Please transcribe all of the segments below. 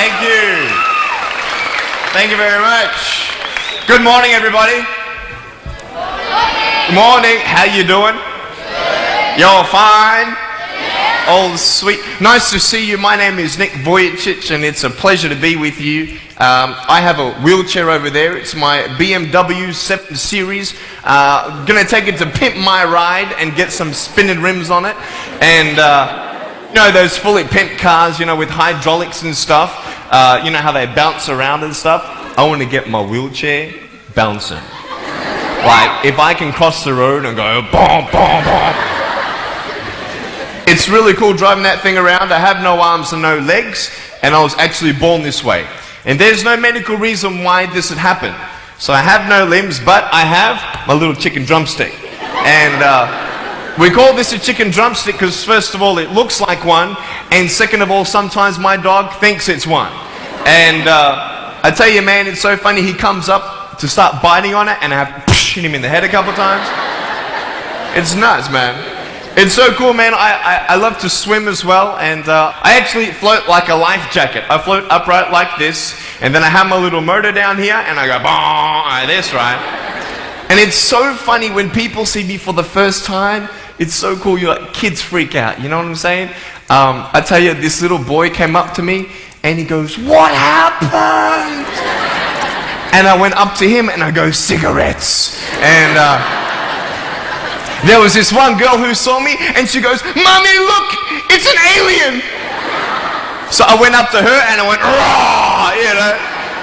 Thank you. Thank you very much. Good morning, everybody. Good morning. How you doing? You're fine? Oh, sweet. Nice to see you. My name is Nick Vujicic, and it's a pleasure to be with you. I have a wheelchair over there. It's my BMW 7 Series. Gonna take it to pimp my ride and get some spinning rims on it. And, you know, those fully pimped cars, you know, with hydraulics and stuff. You know how they bounce around and stuff? I want to get my wheelchair bouncing. Like, if I can cross the road and go, boom, boom, boom. It's really cool driving that thing around. I have no arms and no legs, and I was actually born this way. And there's no medical reason why this had happened. So I have no limbs, but I have my little chicken drumstick. And we call this a chicken drumstick because first of all, it looks like one, and second of all, sometimes my dog thinks it's one. And I tell you, man, it's so funny. He comes up to start biting on it, and I have to hit him in the head a couple times. It's nuts, man. It's so cool, man. I love to swim as well, and I actually float like a life jacket. I float upright like this, and then I have my little motor down here, and I go, boom, like this, right? And it's so funny when people see me for the first time. It's so cool. You're like, kids freak out, you know what I'm saying? I tell you, this little boy came up to me, and he goes, what happened? And I went up to him, and I go, cigarettes. And there was this one girl who saw me, and she goes, Mommy, look, it's an alien. So I went up to her, and I went, raw, you know.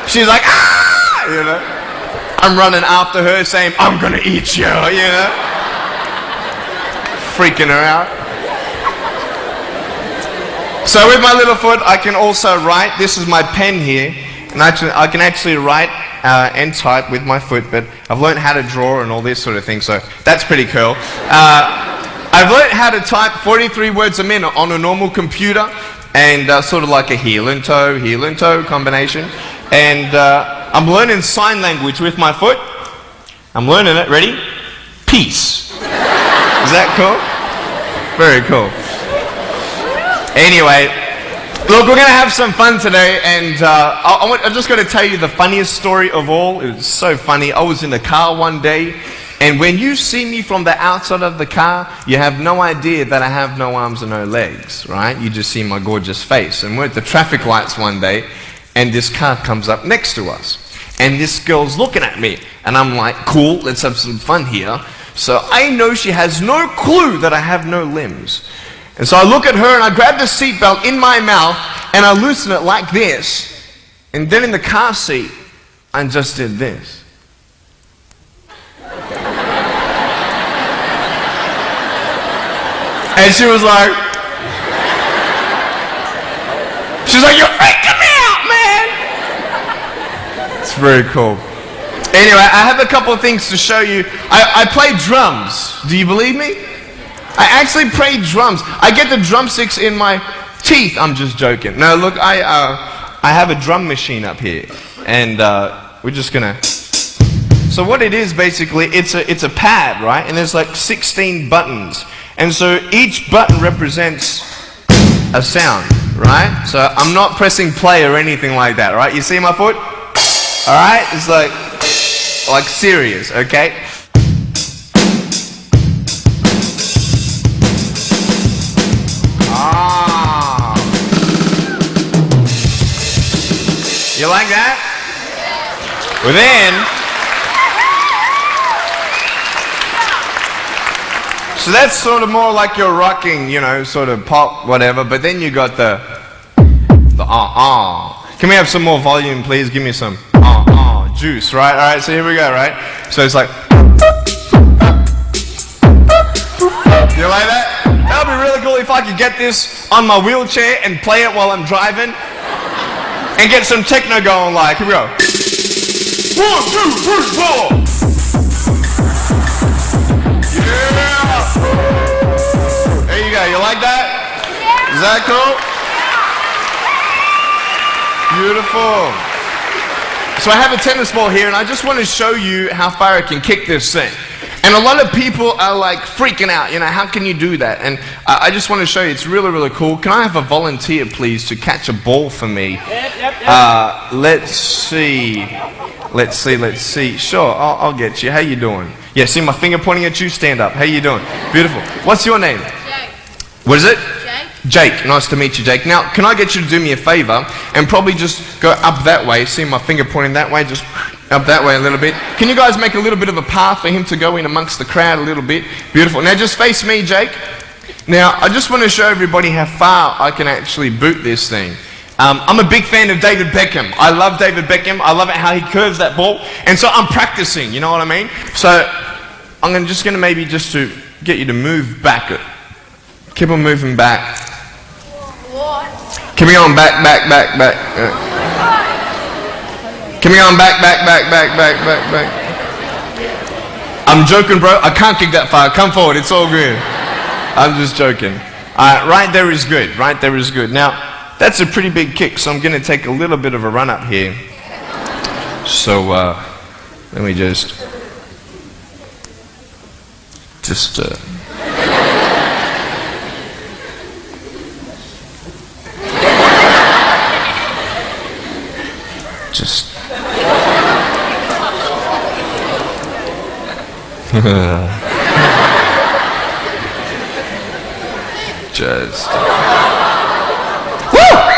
She's like, ah, you know. I'm running after her, saying, I'm gonna eat you, you know. Freaking her out. So with my little foot, I can also write. This is my pen here, and I can actually write and type with my foot, but I've learned how to draw and all this sort of thing, so that's pretty cool. I've learned how to type 43 words a minute on a normal computer, and sort of like a heel and toe combination. And I'm learning sign language with my foot. I'm learning it. Ready? Peace. Is that cool? Very cool. Anyway, look, we're going to have some fun today, and I'm just going to tell you the funniest story of all. It was so funny. I was in the car one day, and when you see me from the outside of the car, you have no idea that I have no arms and no legs, right? You just see my gorgeous face. And we're at the traffic lights one day, and this car comes up next to us. And this girl's looking at me, and I'm like, cool, let's have some fun here. So I know she has no clue that I have no limbs. And so I look at her, and I grab the seatbelt in my mouth, and I loosen it like this. And then in the car seat, I just did this. And she was like, you're freaking me out, man. It's very cool. Anyway, I have a couple of things to show you. I play drums. Do you believe me? I actually play drums. I get the drumsticks in my teeth. I'm just joking. No, look, I have a drum machine up here, and we're just gonna. So what it is basically, it's a pad, right? And there's like 16 buttons, and so each button represents a sound, right? So I'm not pressing play or anything like that, right? You see my foot? All right, it's like serious, okay? You like that? Well then, so that's sort of more like your rocking, you know, sort of pop, whatever, but then you got the Can we have some more volume, please? Give me some juice, right? Alright, so here we go, right? So it's like, you like that? That would be really cool if I could get this on my wheelchair and play it while I'm driving. And get some techno going, like, here we go. 1, 2, 3, 4. Yeah! There you go, you like that? Is that cool? Beautiful. So I have a tennis ball here, and I just want to show you how far I can kick this thing. And a lot of people are like freaking out, how can you do that? And I just want to show you, it's really, really cool. Can I have a volunteer, please, to catch a ball for me? Yep. Let's see. Sure, I'll get you. How you doing? Yeah, see my finger pointing at you? Stand up. How you doing? Beautiful. What's your name? Jake. What is it? Jake. Jake. Nice to meet you, Jake. Now, can I get you to do me a favor and probably just go up that way? See my finger pointing that way? Just up that way a little bit. Can you guys make a little bit of a path for him to go in amongst the crowd a little bit? Beautiful. Now, just face me, Jake. Now, I just want to show everybody how far I can actually boot this thing. I'm a big fan of David Beckham. I love David Beckham. I love it how he curves that ball. And so I'm practicing, you know what I mean? So I'm just going to maybe just to get you to move back. Keep on moving back. Keep on back. Keep on back. I'm joking, bro. I can't kick that far. Come forward. It's all good. I'm just joking. Right there is good. Right there is good. Now, that's a pretty big kick, so I'm going to take a little bit of a run up here. So, let me just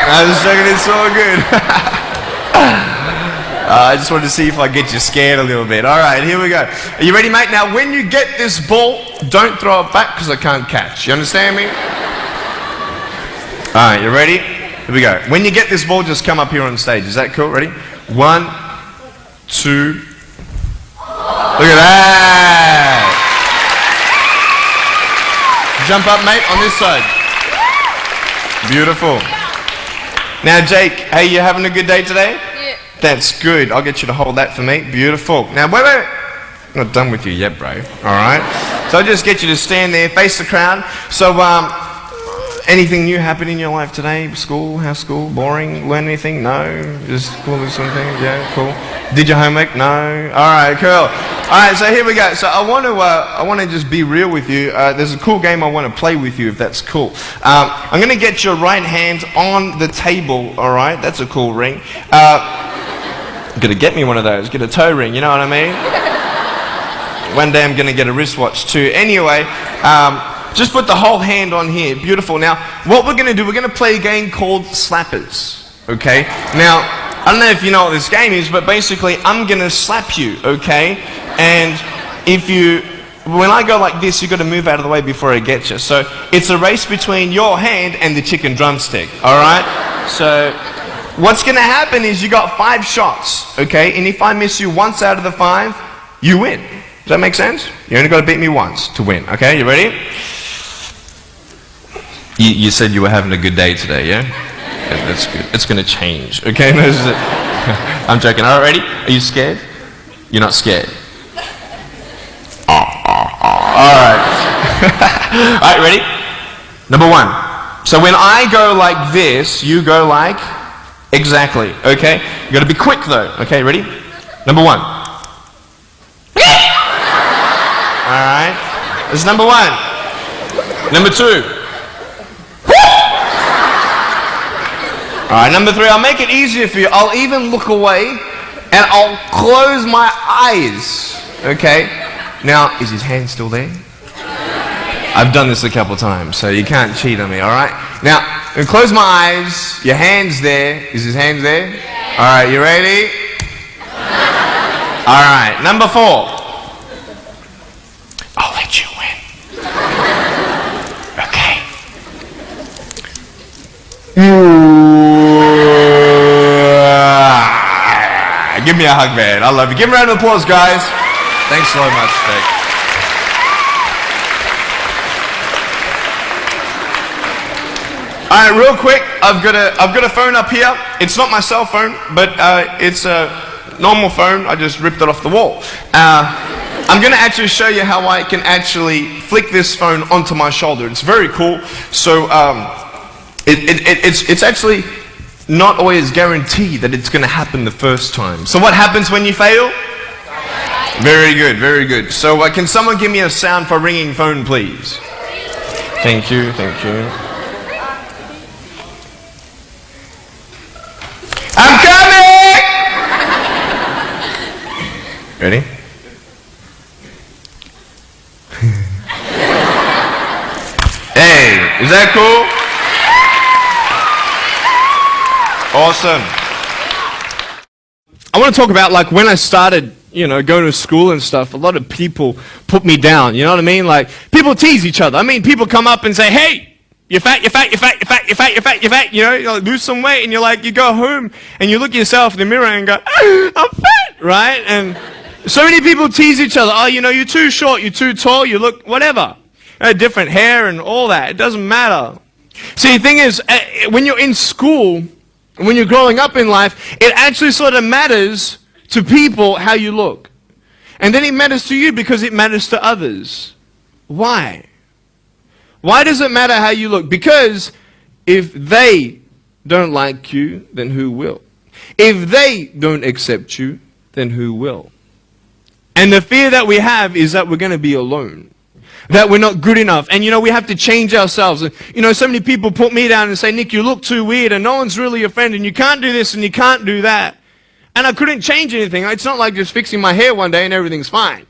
I was joking, it's all good. I just wanted to see if I get you scared a little bit. Alright, here we go. Are you ready, mate? Now, when you get this ball, don't throw it back because I can't catch. You understand me? Alright, you ready? Here we go. When you get this ball, just come up here on stage. Is that cool? Ready? 1, 2. Look at that! Jump up, mate, on this side. Beautiful. Now, Jake, hey, you having a good day today? Yeah. That's good. I'll get you to hold that for me. Beautiful. Now, wait. I'm not done with you yet, bro. All right? So I'll just get you to stand there, face the crowd. So, anything new happen in your life today? School? How's school? Boring? Learn anything? No? Just cool or something? Yeah, cool. Did your homework? No? All right, cool. All right, so here we go. So I want to just be real with you. There's a cool game I want to play with you, if that's cool. I'm going to get your right hand on the table, all right? That's a cool ring. Going to get me one of those. Get a toe ring, you know what I mean? One day I'm going to get a wristwatch too. Anyway, just put the whole hand on here. Beautiful. Now, what we're going to do, we're going to play a game called Slappers, okay? Now, I don't know if you know what this game is, but basically, I'm going to slap you, okay? And when I go like this, you've got to move out of the way before I get you. So, it's a race between your hand and the chicken drumstick, alright? So, what's going to happen is you got 5 shots, okay? And if I miss you once out of the 5, you win. Does that make sense? You only got to beat me once to win, okay? You ready? You said you were having a good day today, yeah? That's good. It's going to change, okay? I'm joking. All right, ready? Are you scared? You're not scared? All right. All right, ready? Number 1. So when I go like this, you go like exactly, okay? You got to be quick though, okay? Ready? Number 1. All right. This is number 1. Number 2. All right, number 3, I'll make it easier for you. I'll even look away and I'll close my eyes. Okay? Now, is his hand still there? I've done this a couple times, so you can't cheat on me, all right? Now, I'm going to close my eyes. Your hand's there. Is his hand there? All right, you ready? All right, number 4. I'll let you win. Okay. Give me a hug, man. I love you. Give him a round of applause, guys. Thanks so much, Jake. All right, real quick. I've got a phone up here. It's not my cell phone, but it's a normal phone. I just ripped it off the wall. I'm going to actually show you how I can actually flick this phone onto my shoulder. It's very cool. So it's actually not always guaranteed that it's going to happen the first time. So what happens when you fail? Very good, very good. So can someone give me a sound for ringing phone, please? Thank you, thank you. I'm coming! Ready? Hey, is that cool? Awesome. I want to talk about like when I started, going to school and stuff. A lot of people put me down, you know what I mean? Like people tease each other. I mean, people come up and say, hey, you're fat, you're fat, you're fat, you're fat, you're fat, you're fat, you're fat. You like, lose some weight, and you're like, you go home and you look at yourself in the mirror and go, I'm fat, right? And so many people tease each other. Oh, you're too short, you're too tall, you look whatever. Different hair and all that. It doesn't matter. See, the thing is, when you're in school, when you're growing up in life, it actually sort of matters to people how you look. And then it matters to you because it matters to others. Why? Why does it matter how you look? Because if they don't like you, then who will? If they don't accept you, then who will? And the fear that we have is that we're going to be alone. That we're not good enough. And we have to change ourselves. And so many people put me down and say, Nick, you look too weird and no one's really your friend and you can't do this and you can't do that. And I couldn't change anything. It's not like just fixing my hair one day and everything's fine.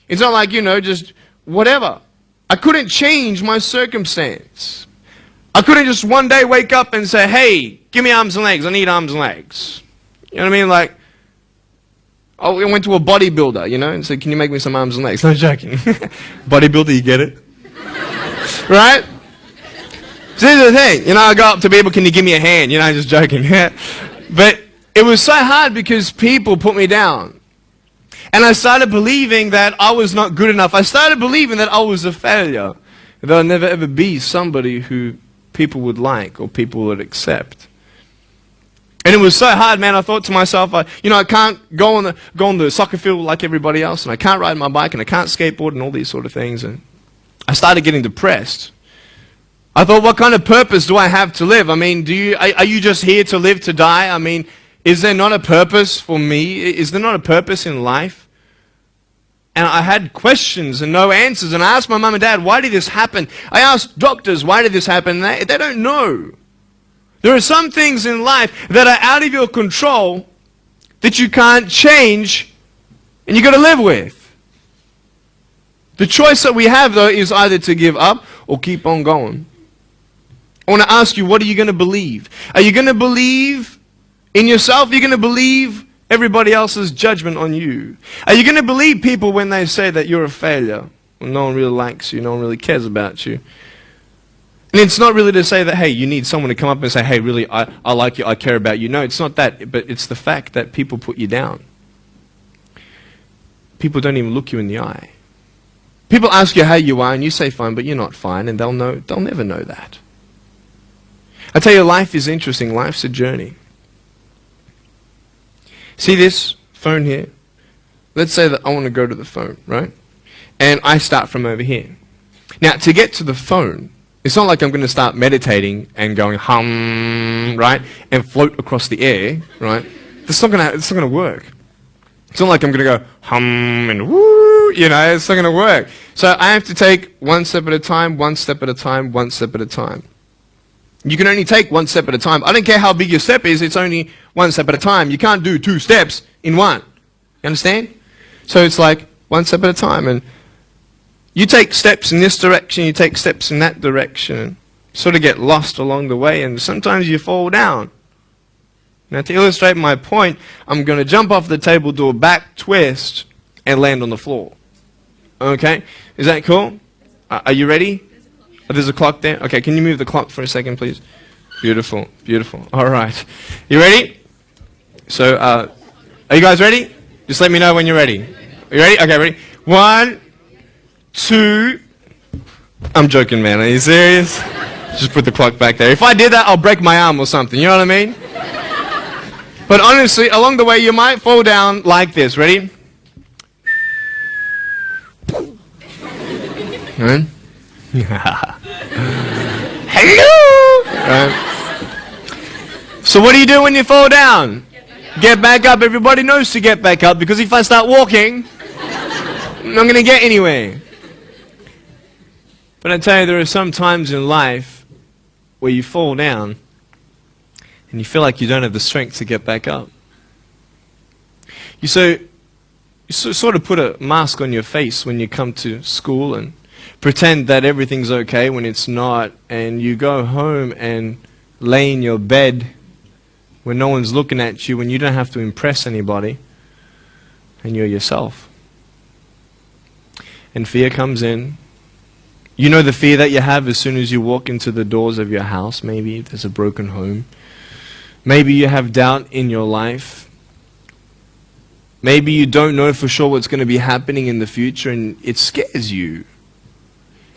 It's not like, just whatever. I couldn't change my circumstance. I couldn't just one day wake up and say, hey, give me arms and legs. I need arms and legs. You know what I mean? Like, I went to a bodybuilder, and said, can you make me some arms and legs? No joking. Bodybuilder, you get it? Right? So here's the thing. I go up to people, can you give me a hand? Just joking. But it was so hard because people put me down. And I started believing that I was not good enough. I started believing that I was a failure. That I'd never ever be somebody who people would like or people would accept. And it was so hard, man. I thought to myself, I can't go on the soccer field like everybody else, and I can't ride my bike, and I can't skateboard, and all these sort of things. And I started getting depressed. I thought, what kind of purpose do I have to live? I mean, are you just here to live to die? I mean, is there not a purpose for me? Is there not a purpose in life? And I had questions and no answers. And I asked my mum and dad, why did this happen? I asked doctors, why did this happen? And they don't know. There are some things in life that are out of your control that you can't change and you've got to live with. The choice that we have, though, is either to give up or keep on going. I want to ask you, what are you going to believe? Are you going to believe in yourself? Are you going to believe everybody else's judgment on you? Are you going to believe people when they say that you're a failure? When no one really likes you, no one really cares about you. And it's not really to say that, hey, you need someone to come up and say, hey, really, I like you, I care about you. No, it's not that, but it's the fact that people put you down. People don't even look you in the eye. People ask you how you are, and you say fine, but you're not fine, and they'll never know that. I tell you, life is interesting. Life's a journey. See this phone here? Let's say that I want to go to the phone, right? And I start from over here. Now, to get to the phone, it's not like I'm going to start meditating and going hum, right, and float across the air, right? It's not going to work. It's not like I'm going to go hum and woo, it's not going to work. So I have to take one step at a time, one step at a time, one step at a time. You can only take one step at a time. I don't care how big your step is, it's only one step at a time. You can't do 2 steps in one. You understand? So it's like one step at a time. And you take steps in this direction, you take steps in that direction, sort of get lost along the way, and sometimes you fall down. Now, to illustrate my point, I'm going to jump off the table, do a back twist, and land on the floor. Okay? Is that cool? Are you ready? Oh, there's a clock there? Okay, can you move the clock for a second, please? Beautiful, beautiful. All right. You ready? So, are you guys ready? Just let me know when you're ready. Are you ready? Okay, ready? 1, 2. I'm joking, man. Are you serious? Just put the clock back there. If I did that, I'll break my arm or something. You know what I mean? But honestly, along the way, you might fall down like this. Ready? Right? Hello! Right. So what do you do when you fall down? Get back up. Everybody knows to get back up, because if I start walking, I'm not going to get anywhere. But I tell you, there are some times in life where you fall down and you feel like you don't have the strength to get back up. You sort of put a mask on your face when you come to school and pretend that everything's okay when it's not, and you go home and lay in your bed when no one's looking at you, when you don't have to impress anybody, and you're yourself. And fear comes in. You know the fear that you have as soon as you walk into the doors of your house. Maybe there's a broken home. Maybe you have doubt in your life. Maybe you don't know for sure what's going to be happening in the future, and it scares you.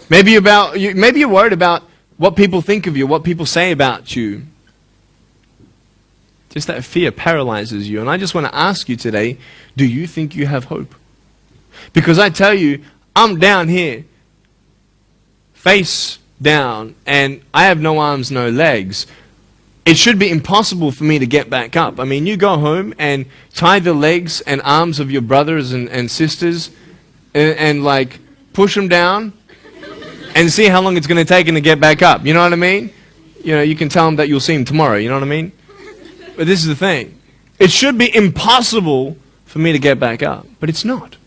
Maybe you're worried about what people think of you, what people say about you. Just that fear paralyzes you. And I just want to ask you today, do you think you have hope? Because I tell you, I'm down here, face down, and I have no arms, no legs. It should be impossible for me to get back up. I mean, you go home and tie the legs and arms of your brothers and sisters and like push them down and see how long it's going to take them to get back up. You know what I mean? You know, you can tell them that you'll see them tomorrow. You know what I mean? But this is the thing. It should be impossible for me to get back up, but it's not.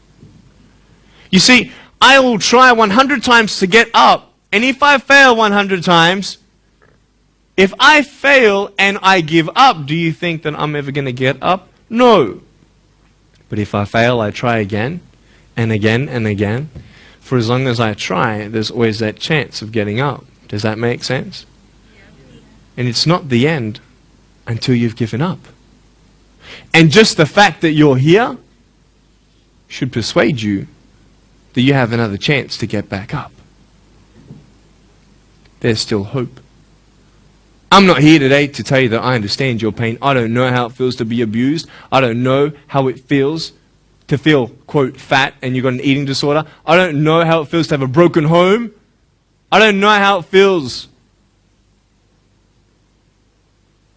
You see, I will try 100 times to get up, and if I fail 100 times, if I fail and I give up, do you think that I'm ever going to get up? No. But if I fail, I try again and again and again. For as long as I try, there's always that chance of getting up. Does that make sense? And it's not the end until you've given up. And just the fact that you're here should persuade you that you have another chance to get back up. There's still hope. I'm not here today to tell you that I understand your pain. I don't know how it feels to be abused. I don't know how it feels to feel, quote, fat and you've got an eating disorder. I don't know how it feels to have a broken home. I don't know how it feels.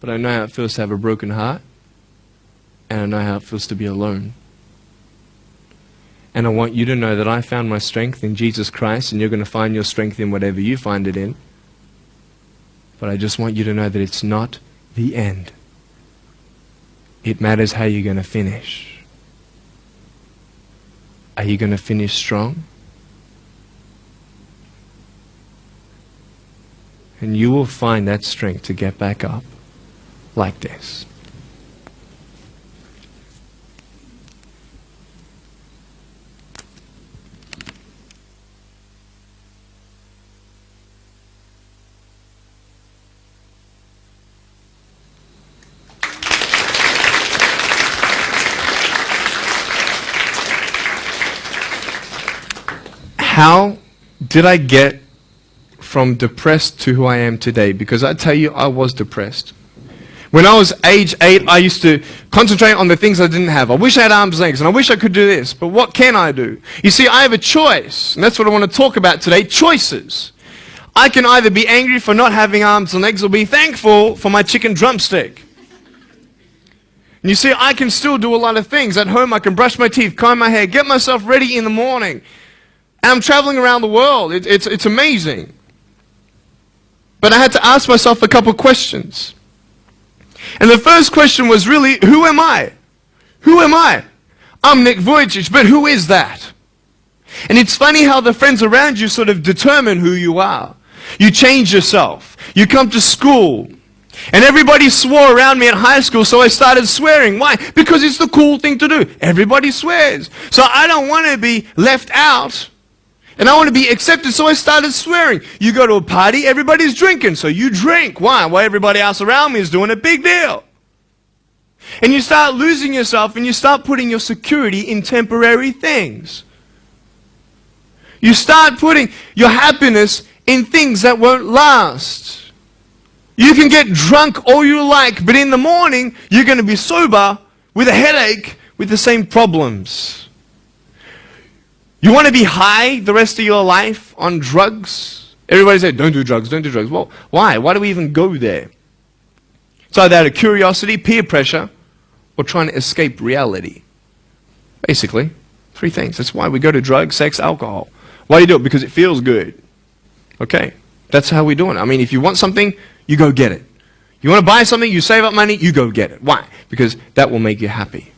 But I know how it feels to have a broken heart. And I know how it feels to be alone. And I want you to know that I found my strength in Jesus Christ, and you're going to find your strength in whatever you find it in. But I just want you to know that it's not the end. It matters how you're going to finish. Are you going to finish strong? And you will find that strength to get back up like this. How did I get from depressed to who I am today? Because I tell you, I was depressed. When I was age 8, I used to concentrate on the things I didn't have. I wish I had arms and legs, and I wish I could do this, but what can I do? You see, I have a choice, and that's what I want to talk about today, choices. I can either be angry for not having arms and legs or be thankful for my chicken drumstick. And you see, I can still do a lot of things. At home, I can brush my teeth, comb my hair, get myself ready in the morning. And I'm traveling around the world. It's amazing. But I had to ask myself a couple questions. And the first question was really, who am I? Who am I? I'm Nick Vujicic, but who is that? And it's funny how the friends around you sort of determine who you are. You change yourself. You come to school. And everybody swore around me at high school, so I started swearing. Why? Because it's the cool thing to do. Everybody swears. So I don't want to be left out. And I want to be accepted, so I started swearing. You go to a party, everybody's drinking, so you drink. Why? Well, everybody else around me is doing a big deal. And you start losing yourself, and you start putting your security in temporary things. You start putting your happiness in things that won't last. You can get drunk all you like, but in the morning, you're going to be sober with a headache with the same problems. You want to be high the rest of your life on drugs? Everybody said, don't do drugs, don't do drugs. Well, why? Why do we even go there? It's either out of curiosity, peer pressure, or trying to escape reality. Basically, 3 things. That's why we go to drugs, sex, alcohol. Why do you do it? Because it feels good. Okay, that's how we do it. I mean, if you want something, you go get it. You want to buy something, you save up money, you go get it. Why? Because that will make you happy.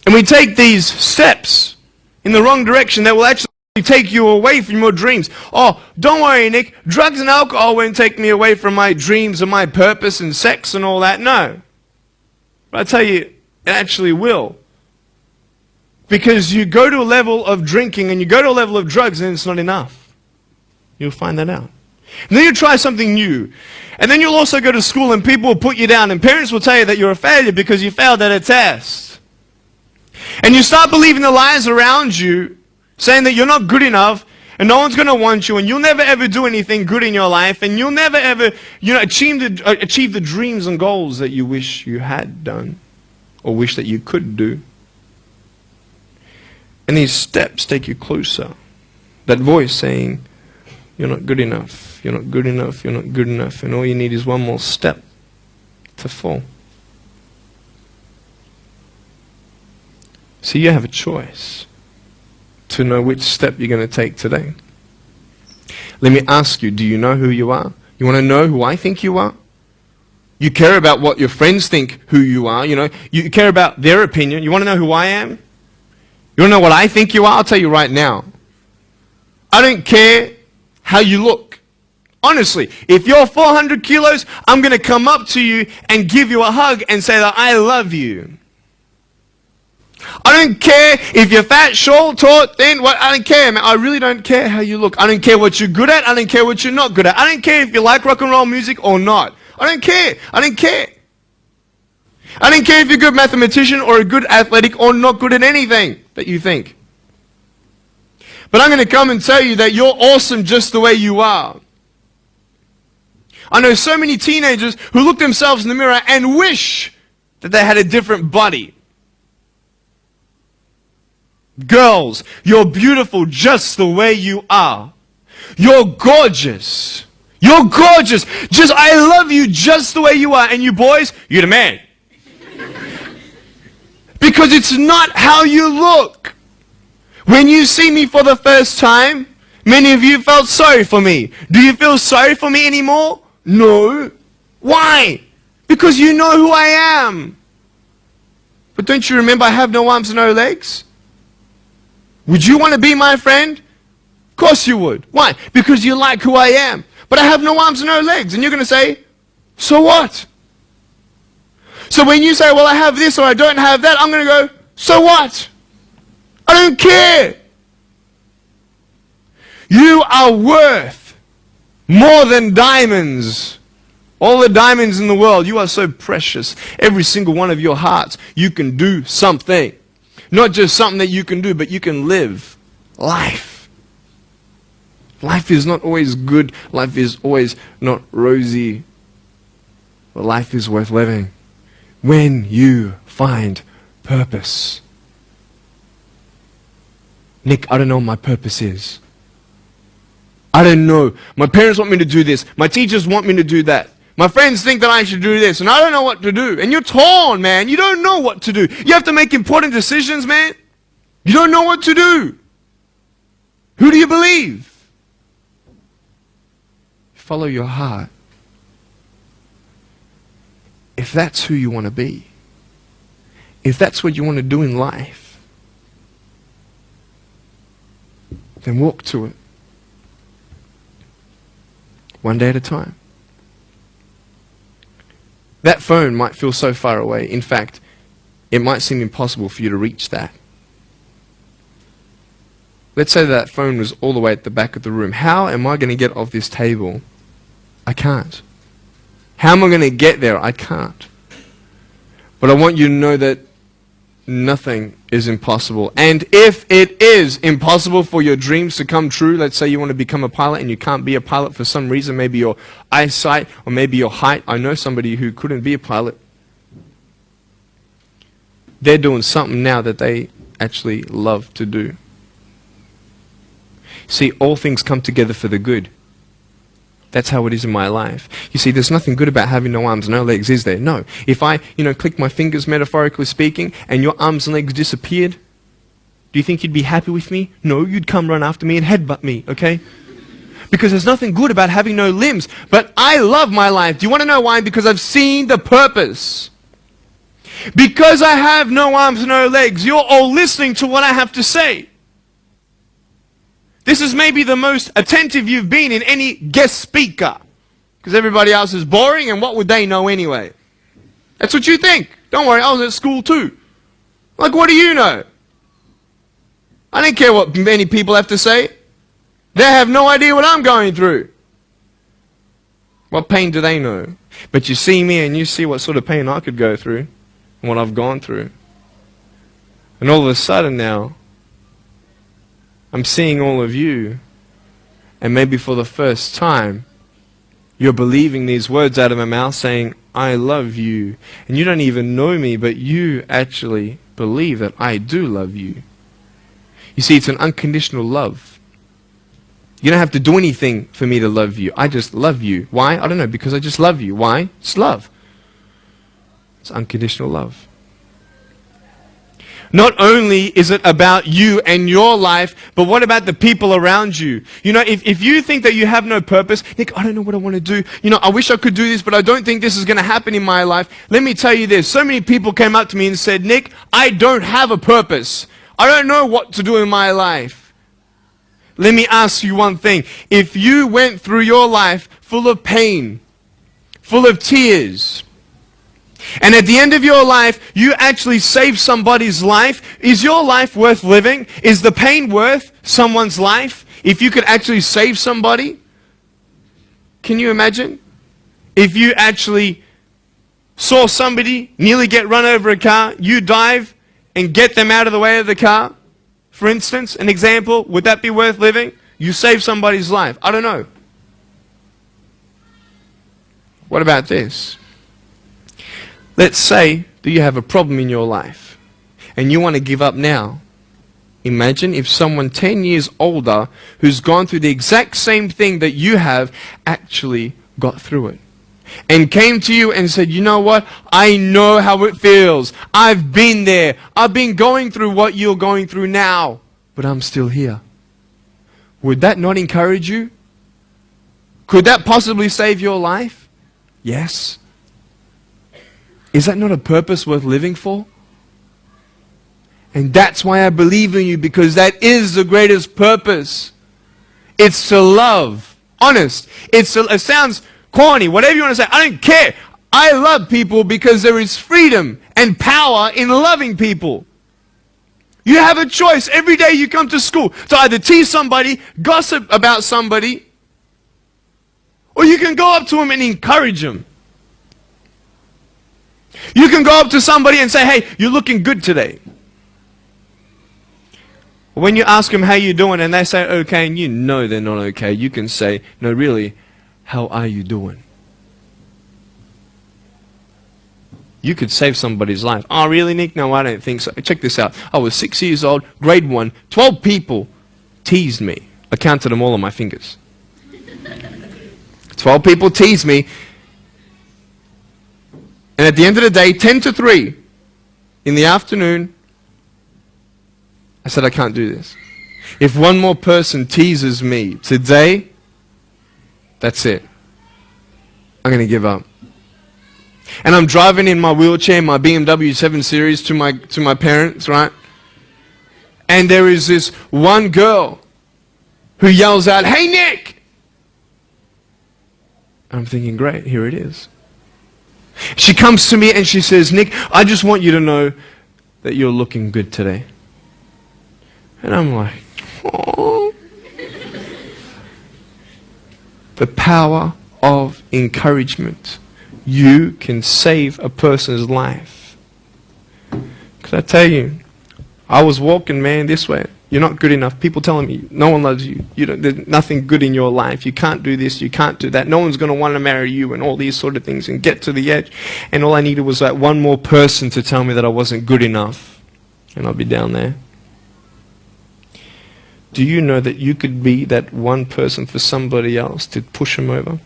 And we take these steps in the wrong direction that will actually take you away from your dreams. Oh, don't worry, Nick. Drugs and alcohol won't take me away from my dreams and my purpose and sex and all that. No. But I tell you, it actually will. Because you go to a level of drinking and you go to a level of drugs and it's not enough. You'll find that out. And then you try something new. And then you'll also go to school and people will put you down and parents will tell you that you're a failure because you failed at a test. And you start believing the lies around you saying that you're not good enough and no one's going to want you and you'll never ever do anything good in your life and you'll never ever achieve the dreams and goals that you wish you had done or wish that you could do. And these steps take you closer. That voice saying, you're not good enough, you're not good enough, you're not good enough, and all you need is one more step to fall. See, you have a choice to know which step you're going to take today. Let me ask you, do you know who you are? You want to know who I think you are? You care about what your friends think who you are, you care about their opinion. You want to know who I am? You want to know what I think you are? I'll tell you right now. I don't care how you look. Honestly, if you're 400 kilos, I'm going to come up to you and give you a hug and say that I love you. I don't care if you're fat, short, tall, thin, I don't care, man. I really don't care how you look. I don't care what you're good at. I don't care what you're not good at. I don't care if you like rock and roll music or not. I don't care. I don't care. I don't care if you're a good mathematician or a good athletic or not good at anything that you think. But I'm going to come and tell you that you're awesome just the way you are. I know so many teenagers who look themselves in the mirror and wish that they had a different body. Girls, you're beautiful just the way you are. You're gorgeous. You're gorgeous. I love you just the way you are. And you boys, you're the man. Because it's not how you look. When you see me for the first time, many of you felt sorry for me. Do you feel sorry for me anymore? No. Why? Because you know who I am. But don't you remember I have no arms and no legs? Would you want to be my friend? Of course you would. Why? Because you like who I am. But I have no arms and no legs. And you're going to say, so what? So when you say, well, I have this or I don't have that, I'm going to go, so what? I don't care. You are worth more than diamonds. All the diamonds in the world, you are so precious. Every single one of your hearts, you can do something. Not just something that you can do, but you can live life. Life is not always good. Life is always not rosy. But life is worth living when you find purpose. Nick, I don't know what my purpose is. I don't know. My parents want me to do this. My teachers want me to do that. My friends think that I should do this, and I don't know what to do. And you're torn, man. You don't know what to do. You have to make important decisions, man. You don't know what to do. Who do you believe? Follow your heart. If that's who you want to be, if that's what you want to do in life, then walk to it. One day at a time. That phone might feel so far away. In fact, it might seem impossible for you to reach that. Let's say that phone was all the way at the back of the room. How am I going to get off this table? I can't. How am I going to get there? I can't. But I want you to know that nothing is impossible. And if it is impossible for your dreams to come true, let's say you want to become a pilot and you can't be a pilot for some reason, maybe your eyesight or maybe your height. I know somebody who couldn't be a pilot. They're doing something now that they actually love to do. See, all things come together for the good. That's how it is in my life. You see, there's nothing good about having no arms, no legs, is there? No. If I, click my fingers, metaphorically speaking, and your arms and legs disappeared, Do you think you'd be happy with me? No, you'd come run after me and headbutt me, okay? Because there's nothing good about having no limbs. But I love my life. Do you want to know why? Because I've seen the purpose. Because I have no arms, no legs, you're all listening to what I have to say. This is maybe the most attentive you've been in any guest speaker. Because everybody else is boring, and what would they know anyway? That's what you think. Don't worry, I was at school too. Like, what do you know? I don't care what many people have to say. They have no idea what I'm going through. What pain do they know? But you see me and you see what sort of pain I could go through and what I've gone through. And all of a sudden now, I'm seeing all of you, and maybe for the first time, you're believing these words out of my mouth saying, I love you. And you don't even know me, but you actually believe that I do love you. You see, it's an unconditional love. You don't have to do anything for me to love you. I just love you. Why? I don't know, because I just love you. Why? It's love. It's unconditional love. Not only is it about you and your life, but what about the people around you? You know, if you think that you have no purpose, Nick, I don't know what I want to do. You know, I wish I could do this, but I don't think this is going to happen in my life. Let me tell you this. So many people came up to me and said, Nick, I don't have a purpose. I don't know what to do in my life. Let me ask you one thing. If you went through your life full of pain, full of tears, and at the end of your life, you actually saved somebody's life, is your life worth living? Is the pain worth someone's life? If you could actually save somebody? Can you imagine? If you actually saw somebody nearly get run over a car, you dive and get them out of the way of the car? For instance, an example, would that be worth living? You save somebody's life. I don't know. What about this? Let's say that you have a problem in your life and you want to give up now. Imagine if someone 10 years older who's gone through the exact same thing that you have actually got through it. And came to you and said, you know what? I know how it feels. I've been there. I've been going through what you're going through now. But I'm still here. Would that not encourage you? Could that possibly save your life? Yes. Is that not a purpose worth living for? And that's why I believe in you, because that is the greatest purpose. It's to love. Honest. It sounds corny, whatever you want to say. I don't care. I love people because there is freedom and power in loving people. You have a choice every day you come to school to either tease somebody, gossip about somebody, or you can go up to them and encourage them. You can go up to somebody and say, hey, you're looking good today. When you ask them how you doing and they say okay, and you know they're not okay, you can say, no, really, how are you doing? You could save somebody's life. Oh, really, Nick? No, I don't think so. Check this out. I was 6 years old, grade 1. 12 people teased me. I counted them all on my fingers. 12 people teased me. And at the end of the day, 10 to 3 in the afternoon, I said, I can't do this. If one more person teases me today, that's it. I'm going to give up. And I'm driving in my wheelchair, my BMW 7 Series to my parents, right? And there is this one girl who yells out, hey, Nick! I'm thinking, great, here it is. She comes to me and she says, Nick, I just want you to know that you're looking good today. And I'm like, oh. The power of encouragement. You can save a person's life. Could I tell you, I was walking, man, this way. You're not good enough. People telling me, no one loves you. There's nothing good in your life. You can't do this, you can't do that. No one's going to want to marry you and all these sort of things, and get to the edge. And all I needed was that one more person to tell me that I wasn't good enough. And I'll be down there. Do you know that you could be that one person for somebody else to push them over?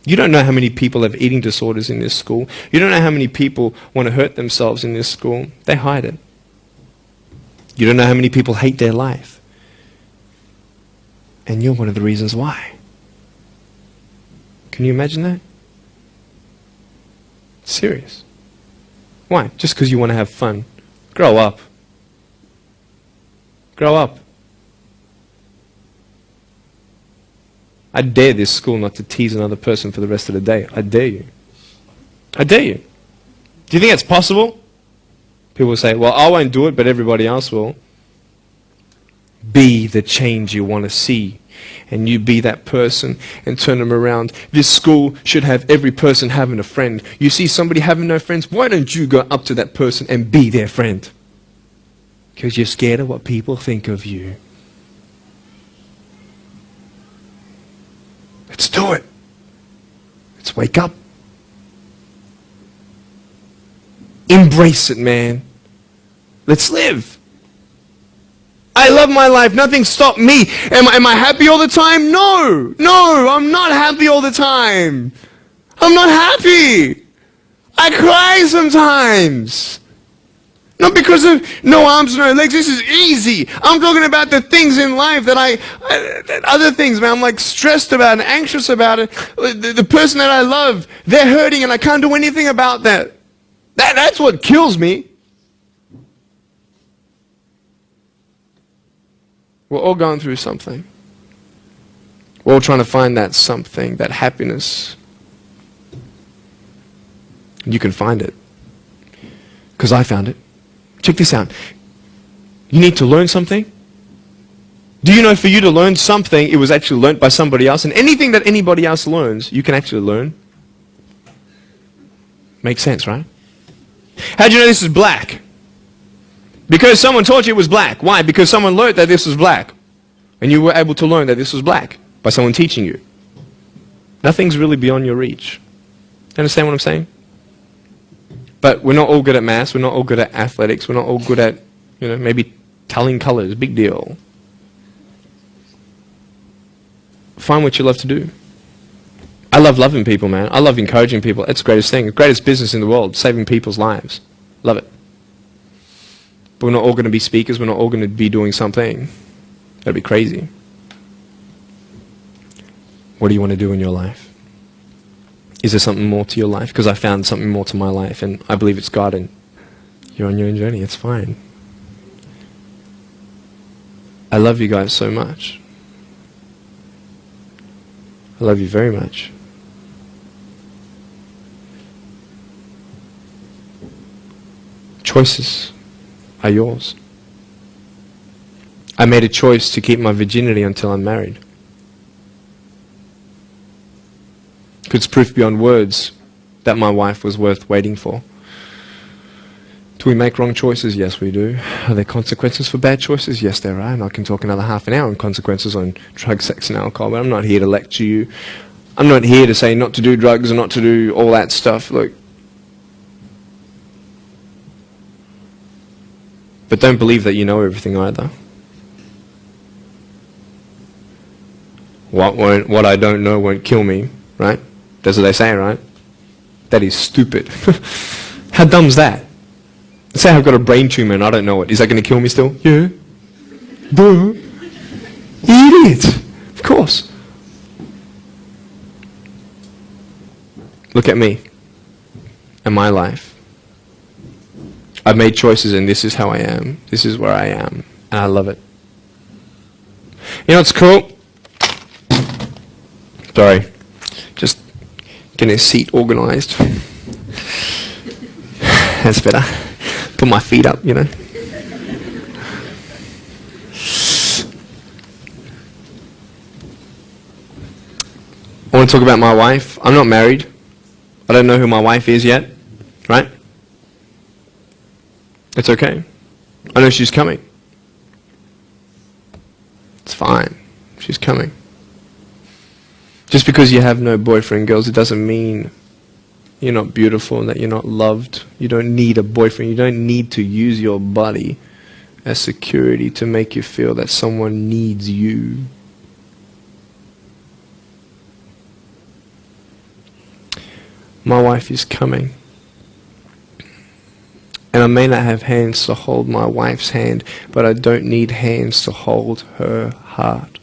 You don't know how many people have eating disorders in this school. You don't know how many people want to hurt themselves in this school. They hide it. You don't know how many people hate their life. And you're one of the reasons why. Can you imagine that? Serious. Why? Just because you want to have fun. Grow up. Grow up. I dare this school not to tease another person for the rest of the day. I dare you. I dare you. Do you think it's possible? People will say, well, I won't do it, but everybody else will. Be the change you want to see. And you be that person and turn them around. This school should have every person having a friend. You see somebody having no friends, why don't you go up to that person and be their friend? Because you're scared of what people think of you. Let's do it. Let's wake up. Embrace it, man. Let's live. I love my life. Nothing stopped me. Am I happy all the time? No. No, I'm not happy all the time. I'm not happy. I cry sometimes. Not because of no arms, no legs. This is easy. I'm talking about the things in life that other things, man, I'm like stressed about and anxious about it. The person that I love, they're hurting and I can't do anything about that. That's what kills me. We're all going through something. We're all trying to find that something, that happiness. You can find it. Because I found it. Check this out. You need to learn something. Do you know for you to learn something, it was actually learnt by somebody else? And anything that anybody else learns, you can actually learn. Makes sense, right? How do you know this is black? Because someone taught you it was black. Why? Because someone learned that this was black. And you were able to learn that this was black by someone teaching you. Nothing's really beyond your reach. Understand what I'm saying? But we're not all good at maths. We're not all good at athletics. We're not all good at, maybe telling colors. Big deal. Find what you love to do. I love loving people, man. I love encouraging people. It's the greatest thing. The greatest business in the world. Saving people's lives. Love it. But we're not all going to be speakers. We're not all going to be doing something. That'd be crazy. What do you want to do in your life? Is there something more to your life? Because I found something more to my life, and I believe it's God, and you're on your own journey. It's fine. I love you guys so much. I love you very much. Choices are yours. I made a choice to keep my virginity until I'm married. It's proof beyond words that my wife was worth waiting for. Do we make wrong choices? Yes, we do. Are there consequences for bad choices? Yes, there are. And I can talk another half an hour on consequences on drugs, sex, and alcohol, but I'm not here to lecture you. I'm not here to say not to do drugs and not to do all that stuff. Look. But don't believe that you know everything either. What I don't know won't kill me, right? That's what they say, right? That is stupid. How dumb's that? Let's say I've got a brain tumor and I don't know it. Is that going to kill me still? Yeah. Duh. Idiot. Of course. Look at me and my life. I've made choices and this is how I am. This is where I am. And I love it. You know what's cool? Sorry. Just getting a seat organized. That's better. Put my feet up, I want to talk about my wife. I'm not married. I don't know who my wife is yet, right? It's okay. I know she's coming. It's fine. She's coming. Just because you have no boyfriend, girls, it doesn't mean you're not beautiful and that you're not loved. You don't need a boyfriend. You don't need to use your body as security to make you feel that someone needs you. My wife is coming. And I may not have hands to hold my wife's hand, but I don't need hands to hold her heart.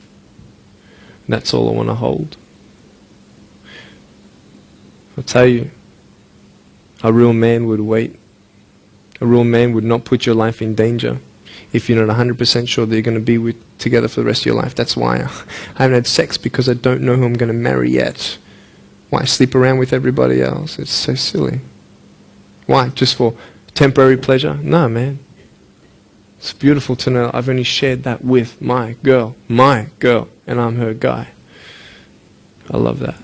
That's all I want to hold. I'll tell you, a real man would wait. A real man would not put your life in danger if you're not 100% sure that you're going to be together for the rest of your life. That's why I haven't had sex, because I don't know who I'm going to marry yet. Why sleep around with everybody else? It's so silly. Why? Just for temporary pleasure? No, man. It's beautiful to know I've only shared that with my girl, and I'm her guy. I love that.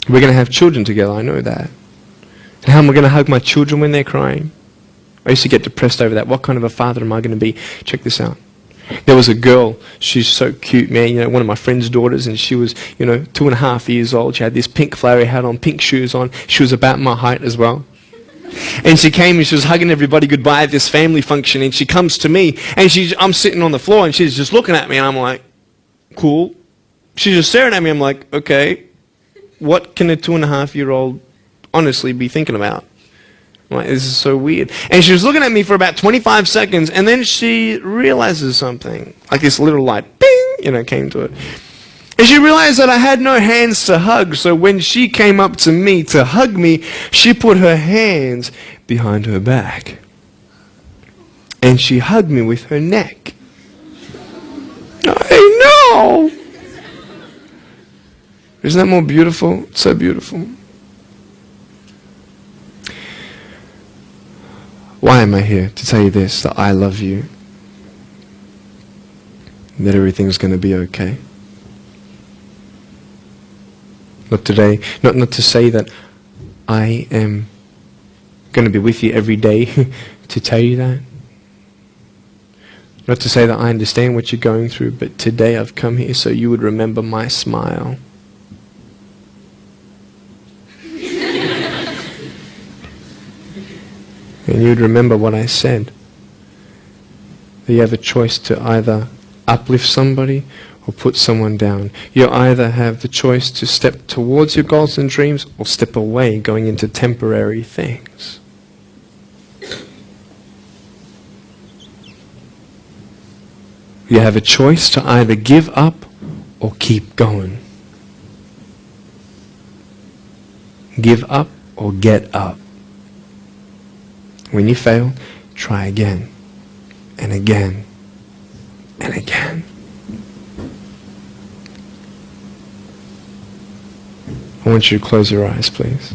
We're going to have children together, I know that. And how am I going to hug my children when they're crying? I used to get depressed over that. What kind of a father am I going to be? Check this out. There was a girl, she's so cute, man, you know, one of my friend's daughters, and she was, 2.5 years old. She had this pink flowery hat on, pink shoes on. She was about my height as well. And she came and she was hugging everybody goodbye at this family function, and she comes to me, and I'm sitting on the floor, and she's just looking at me, and I'm like, cool. She's just staring at me. I'm like, okay, what can a 2.5-year-old honestly be thinking about? I'm like, this is so weird. And she was looking at me for about 25 seconds, and then she realizes something. Like this little light, bing, came to it. And she realized that I had no hands to hug, so when she came up to me to hug me, she put her hands behind her back. And she hugged me with her neck. I know! Isn't that more beautiful? It's so beautiful. Why am I here? To tell you this, that I love you. That everything's going to be okay. Not today, not to say that I am going to be with you every day to tell you that. Not to say that I understand what you're going through, but today I've come here so you would remember my smile. And you'd remember what I said. That you have a choice to either uplift somebody or put someone down. You either have the choice to step towards your goals and dreams or step away, going into temporary things. You have a choice to either give up or keep going. Give up or get up. When you fail, try again and again and again. I want you to close your eyes, please.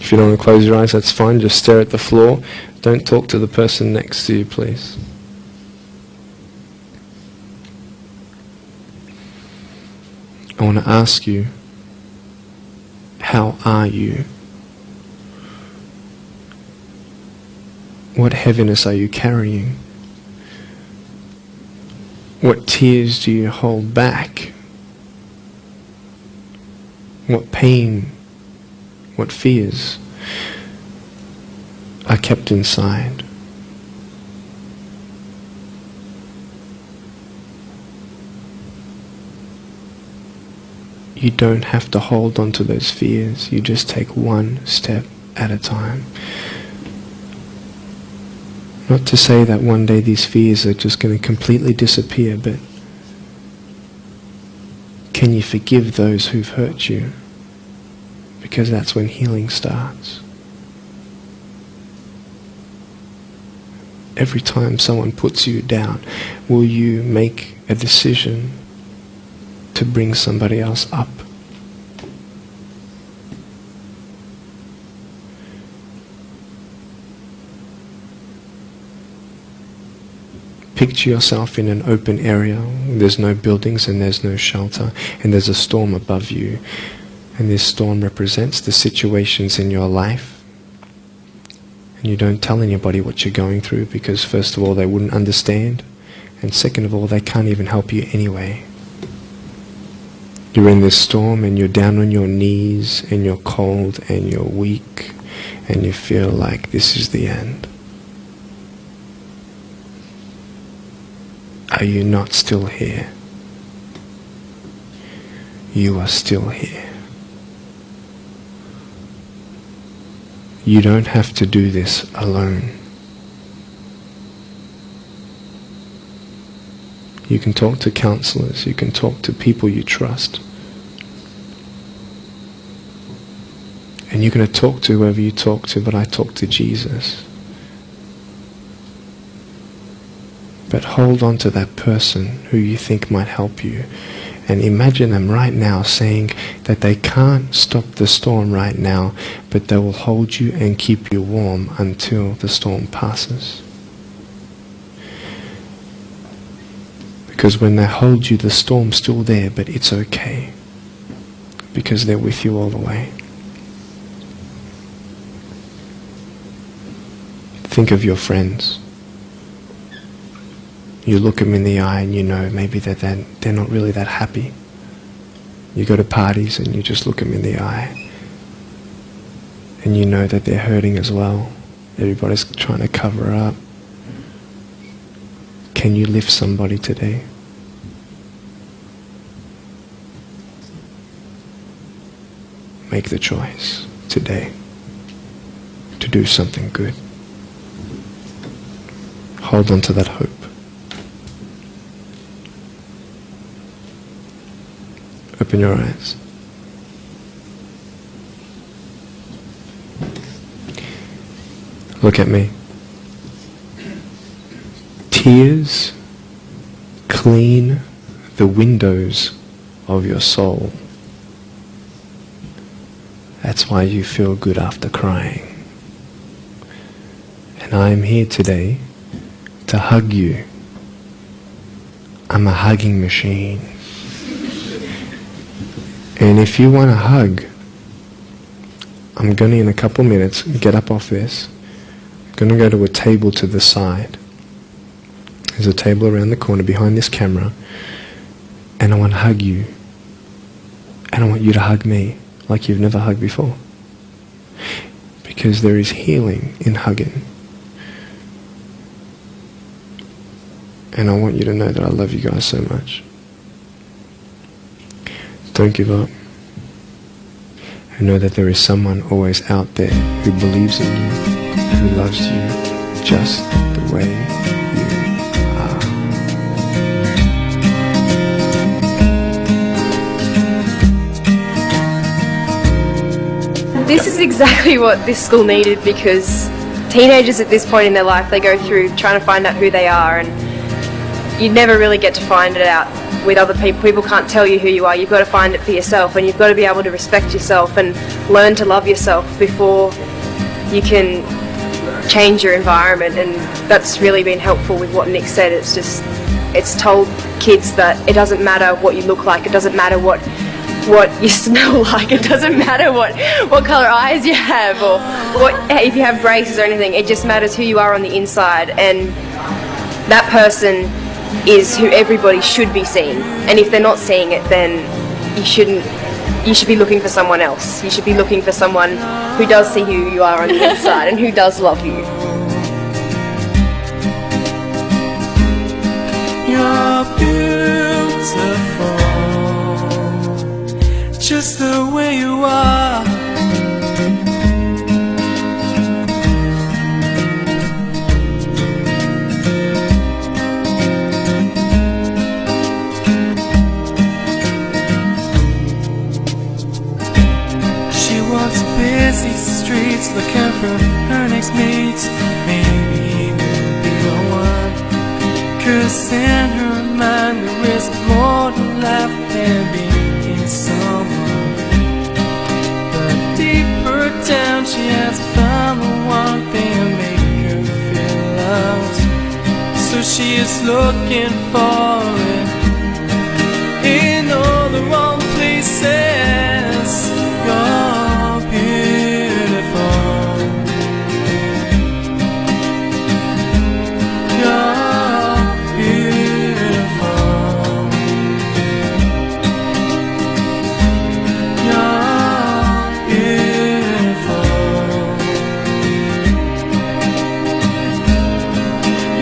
If you don't want to close your eyes, that's fine. Just stare at the floor. Don't talk to the person next to you, please. I want to ask you, how are you? What heaviness are you carrying? What tears do you hold back? What pain, what fears are kept inside? You don't have to hold on to those fears. You just take one step at a time. Not to say that one day these fears are just going to completely disappear, but can you forgive those who've hurt you? Because that's when healing starts. Every time someone puts you down, will you make a decision to bring somebody else up? Picture yourself in an open area. There's no buildings and there's no shelter, and there's a storm above you. And this storm represents the situations in your life. And you don't tell anybody what you're going through, because first of all, they wouldn't understand. And second of all, they can't even help you anyway. You're in this storm and you're down on your knees and you're cold and you're weak and you feel like this is the end. Are you not still here? You are still here. You don't have to do this alone. You can talk to counselors, you can talk to people you trust. And you're going to talk to whoever you talk to, but I talk to Jesus. But hold on to that person who you think might help you. And imagine them right now saying that they can't stop the storm right now, but they will hold you and keep you warm until the storm passes. Because when they hold you, the storm's still there, but it's okay. Because they're with you all the way. Think of your friends. You look them in the eye and you know maybe that they're not really that happy. You go to parties and you just look them in the eye. And you know that they're hurting as well. Everybody's trying to cover up. Can you lift somebody today? Make the choice today to do something good. Hold on to that hope. Open your eyes. Look at me. Tears clean the windows of your soul. That's why you feel good after crying. And I am here today to hug you. I'm a hugging machine. And if you want a hug, I'm going to, in a couple minutes, get up off this. I'm going to go to a table to the side. There's a table around the corner behind this camera. And I want to hug you. And I want you to hug me like you've never hugged before. Because there is healing in hugging. And I want you to know that I love you guys so much. Don't give up. I know that there is someone always out there who believes in you, who loves you just the way you are. This is exactly what this school needed, because teenagers at this point in their life, they go through trying to find out who they are, and you never really get to find it out with other people. People can't tell you who you are. You've got to find it for yourself, and you've got to be able to respect yourself and learn to love yourself before you can change your environment. And that's really been helpful with what Nick said. It's told kids that it doesn't matter what you look like, it doesn't matter what you smell like, it doesn't matter what colour eyes you have, or if you have braces or anything. It just matters who you are on the inside, and that person is who everybody should be seeing. And if they're not seeing it, then you should be looking for someone else. You should be looking for someone who does see who you are on the inside and who does love you. You're beautiful, just the way you are. Busy streets looking for her next mate. Maybe he will be the one, 'cause in her mind there is more to life than being someone. But deeper down she has found the one thing to make her feel loved. So she is looking for it in all the wrong places. You're beautiful. You're beautiful. You're beautiful.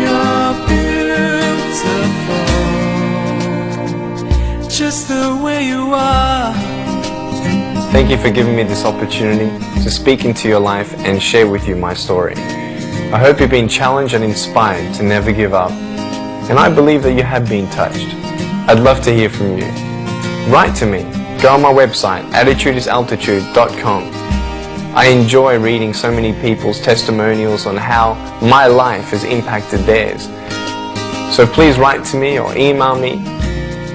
You're beautiful. Thank you for giving me this opportunity to speak into your life and share with you my story. I hope you've been challenged and inspired to never give up. And I believe that you have been touched. I'd love to hear from you. Write to me. Go on my website, attitudesaltitude.com. I enjoy reading so many people's testimonials on how my life has impacted theirs. So please write to me or email me.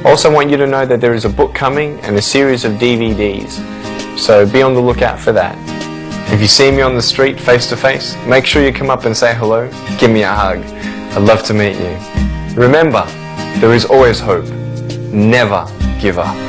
Also want you to know that there is a book coming and a series of DVDs. So be on the lookout for that. If you see me on the street face to face, make sure you come up and say hello. Give me a hug. I'd love to meet you. Remember, there is always hope. Never give up.